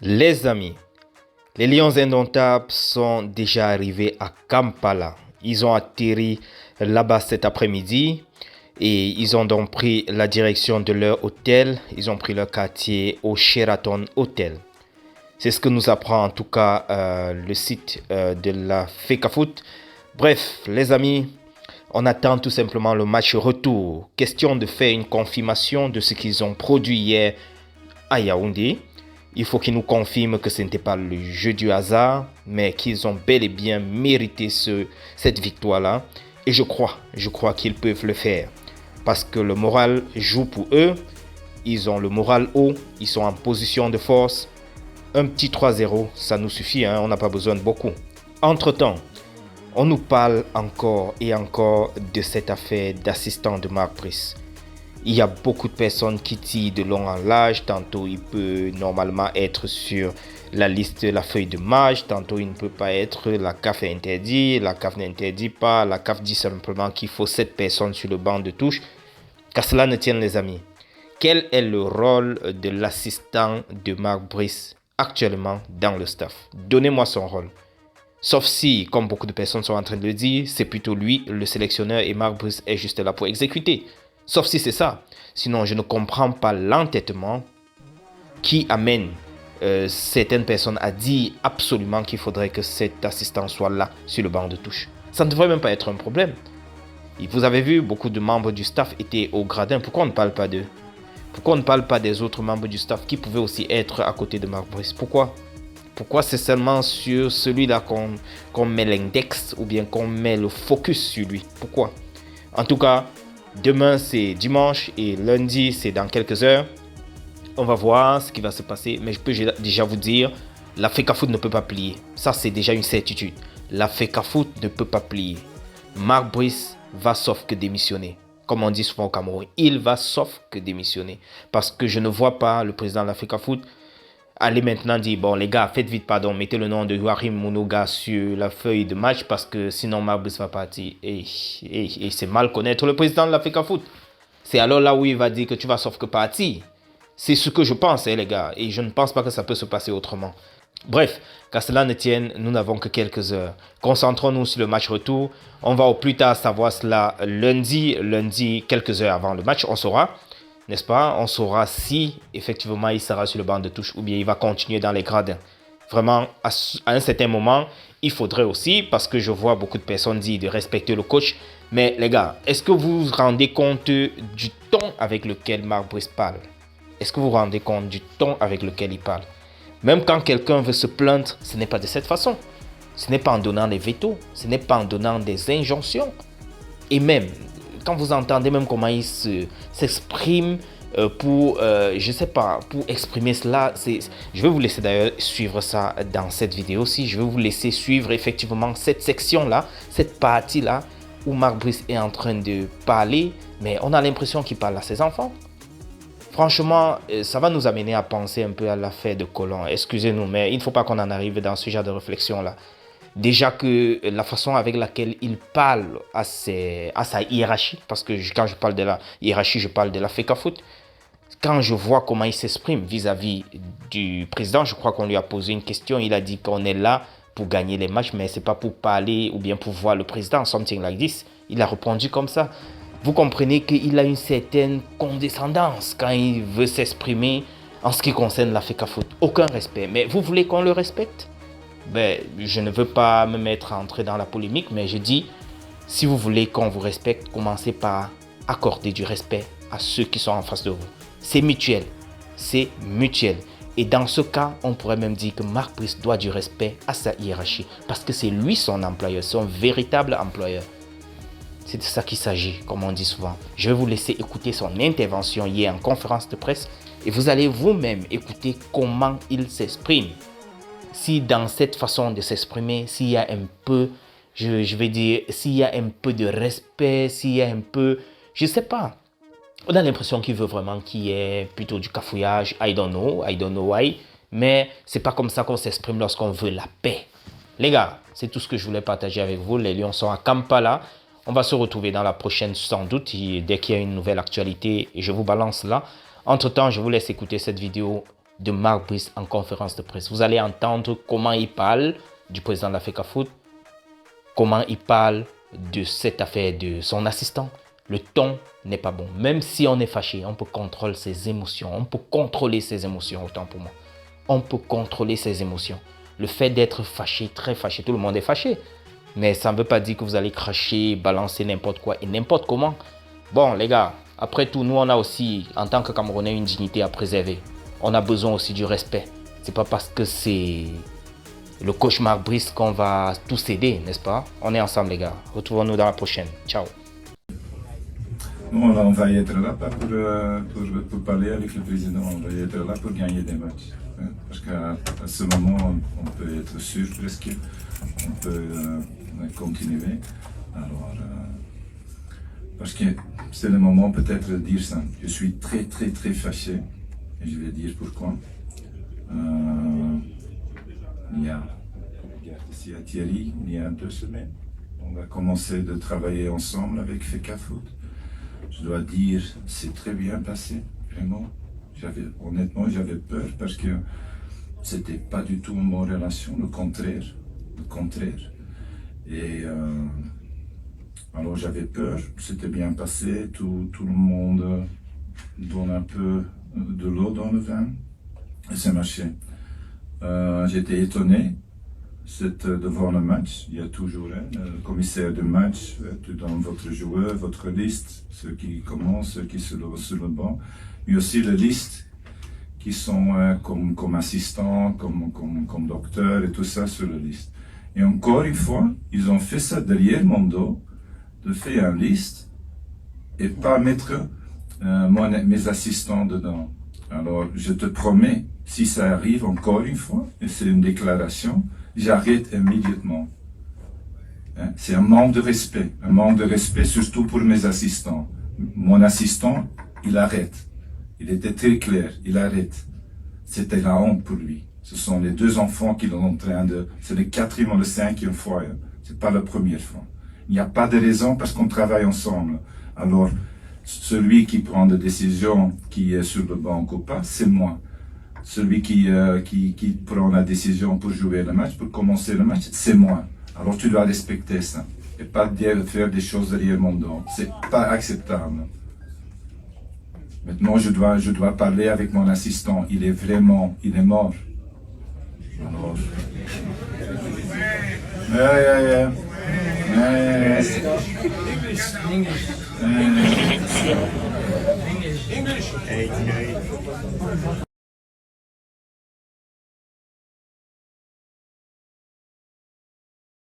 Les amis, les Lions indomptables sont déjà arrivés à Kampala. Ils ont atterri là-bas cet après-midi et ils ont donc pris la direction de leur hôtel. Ils ont pris leur quartier au Sheraton Hotel. C'est ce que nous apprend en tout cas le site de la FECAFOOT. Bref, les amis, on attend tout simplement le match retour. Question de faire une confirmation de ce qu'ils ont produit hier à Yaoundé. Il faut qu'ils nous confirment que ce n'était pas le jeu du hasard, mais qu'ils ont bel et bien mérité cette victoire-là. Et je crois qu'ils peuvent le faire. Parce que le moral joue pour eux. Ils ont le moral haut, ils sont en position de force. Un petit 3-0, ça nous suffit, hein, on n'a pas besoin de beaucoup. Entre-temps, on nous parle encore et encore de cette affaire d'assistant de Marc Brice. Il y a beaucoup de personnes qui tirent de long en large. Tantôt, il peut normalement être sur la liste, la feuille de match. Tantôt, il ne peut pas être. La CAF est interdit. La CAF n'interdit pas. La CAF dit simplement qu'il faut 7 personnes sur le banc de touche. Qu'à cela ne tienne, les amis. Quel est le rôle de l'assistant de Marc Brice actuellement dans le staff? Donnez-moi son rôle. Sauf si, comme beaucoup de personnes sont en train de le dire, c'est plutôt lui, le sélectionneur, et Marc Brice est juste là pour exécuter. Sauf si c'est ça. Sinon, je ne comprends pas l'entêtement qui amène certaines personnes à dire absolument qu'il faudrait que cet assistant soit là sur le banc de touche. Ça ne devrait même pas être un problème. Et vous avez vu, beaucoup de membres du staff étaient au gradin. Pourquoi on ne parle pas d'eux? Pourquoi on ne parle pas des autres membres du staff qui pouvaient aussi être à côté de Marc Brice? Pourquoi c'est seulement sur celui-là qu'on met l'index ou bien qu'on met le focus sur lui? Pourquoi? En tout cas, demain, c'est dimanche et lundi, c'est dans quelques heures. On va voir ce qui va se passer. Mais je peux déjà vous dire, la FECAFOOT ne peut pas plier. Ça, c'est déjà une certitude. La FECAFOOT ne peut pas plier. Marc Brice va sauf que démissionner. Comme on dit souvent au Cameroun, il va sauf que démissionner. Parce que je ne vois pas le président de la FECAFOOT aller maintenant dire, bon les gars, faites vite, pardon, mettez le nom de Joachim Munoga sur la feuille de match parce que sinon Marc Brice va partir. Et c'est mal connaître le président de la FECAFOOT. C'est alors là où il va dire que tu vas sauf que partir. C'est ce que je pense, hein, les gars. Et je ne pense pas que ça peut se passer autrement. Bref, qu'à cela ne tienne, nous n'avons que quelques heures. Concentrons-nous sur le match retour. On va au plus tard savoir cela lundi, quelques heures avant le match, on saura. N'est-ce pas? On saura si effectivement il sera sur le banc de touche ou bien il va continuer dans les gradins. Vraiment, à un certain moment, il faudrait aussi, parce que je vois beaucoup de personnes dire de respecter le coach. Mais les gars, est-ce que vous vous rendez compte du ton avec lequel Marc Brice parle? Est-ce que vous vous rendez compte du ton avec lequel il parle? Même quand quelqu'un veut se plaindre, ce n'est pas de cette façon. Ce n'est pas en donnant des vétos, ce n'est pas en donnant des injonctions. Et même, quand vous entendez même comment il s'exprime pour, je sais pas, pour exprimer cela, je vais vous laisser d'ailleurs suivre ça dans cette vidéo-ci. Je vais vous laisser suivre effectivement cette section-là, cette partie-là, où Marc Brice est en train de parler, mais on a l'impression qu'il parle à ses enfants. Franchement, ça va nous amener à penser un peu à l'affaire de Colomb. Excusez-nous, mais il ne faut pas qu'on en arrive dans ce genre de réflexion-là. Déjà que la façon avec laquelle il parle à sa hiérarchie, parce que quand je parle de la hiérarchie, je parle de la FECAFOOT. Quand je vois comment il s'exprime vis-à-vis du président, je crois qu'on lui a posé une question. Il a dit qu'on est là pour gagner les matchs, mais ce n'est pas pour parler ou bien pour voir le président, something like this. Il a répondu comme ça. Vous comprenez qu'il a une certaine condescendance quand il veut s'exprimer en ce qui concerne la FECAFOOT. Aucun respect. Mais vous voulez qu'on le respecte? Ben, je ne veux pas me mettre à entrer dans la polémique, mais je dis, si vous voulez qu'on vous respecte, commencez par accorder du respect à ceux qui sont en face de vous. C'est mutuel. C'est mutuel. Et dans ce cas, on pourrait même dire que Marc Brice doit du respect à sa hiérarchie. Parce que c'est lui son employeur, son véritable employeur. C'est de ça qu'il s'agit, comme on dit souvent. Je vais vous laisser écouter son intervention hier en conférence de presse et vous allez vous-même écouter comment il s'exprime. Si dans cette façon de s'exprimer, s'il y a un peu, je vais dire, s'il y a un peu de respect, s'il y a un peu, je ne sais pas. On a l'impression qu'il veut vraiment qu'il y ait plutôt du cafouillage. I don't know why. Mais c'est pas comme ça qu'on s'exprime lorsqu'on veut la paix. Les gars, c'est tout ce que je voulais partager avec vous. Les Lions sont à Kampala. On va se retrouver dans la prochaine sans doute, dès qu'il y a une nouvelle actualité, et je vous balance là. Entre-temps, je vous laisse écouter cette vidéo de Mark Brice en conférence de presse. Vous allez entendre comment il parle du président de la FECAFOOT, comment il parle de cette affaire de son assistant. Le ton n'est pas bon. Même si on est fâché, on peut contrôler ses émotions. On peut contrôler ses émotions, autant pour moi. On peut contrôler ses émotions. Le fait d'être fâché, très fâché, tout le monde est fâché. Mais ça ne veut pas dire que vous allez cracher, balancer n'importe quoi et n'importe comment. Bon, les gars, après tout, nous, on a aussi, en tant que Camerounais, une dignité à préserver. On a besoin aussi du respect. C'est pas parce que c'est le coach Mark Brice qu'on va tout céder, n'est-ce pas? On est ensemble, les gars. Retrouvons-nous dans la prochaine. Ciao. Bon, on va y être là pas pour parler avec le président, on va y être là pour gagner des matchs. Hein, parce qu'à ce moment, on peut être sûr presque, on peut continuer. Alors, parce que c'est le moment peut-être de dire ça. Je suis très très très fâché, et je vais dire pourquoi. Il y a, ici à Thierry, il y a 2 semaines, on a commencé de travailler ensemble avec FECAFOOT. Je dois dire, c'est très bien passé, vraiment. Honnêtement, j'avais peur parce que c'était pas du tout une bonne relation, le contraire. Et alors j'avais peur, c'était bien passé, tout le monde donne un peu de l'eau dans le vin, et ça marchait. J'étais étonné. Devant le match, il y a toujours un commissaire de match, tu donnes votre joueur, votre liste, ceux qui commencent, ceux qui sont sur le banc, mais aussi la liste qui sont comme assistants, comme docteurs et tout ça sur la liste. Et encore une fois, ils ont fait ça derrière mon dos, de faire une liste et pas mettre mes assistants dedans. Alors, je te promets, si ça arrive encore une fois, et c'est une déclaration, j'arrête immédiatement. Hein? C'est un manque de respect surtout pour mes assistants. Mon assistant, il arrête. Il était très clair, il arrête. C'était la honte pour lui. Ce sont les 2 enfants qui sont en train de... C'est le 4e ou le 5e fois. Hein? C'est pas la première fois. Il n'y a pas de raison parce qu'on travaille ensemble. Alors, celui qui prend des décisions, qui est sur le banc ou pas, c'est moi. Celui qui prend la décision pour jouer le match, pour commencer le match, c'est moi. Alors tu dois respecter ça. Et pas faire des choses derrière mon dos. C'est pas acceptable. Maintenant, je dois parler avec mon assistant. Il est mort. Alors... English.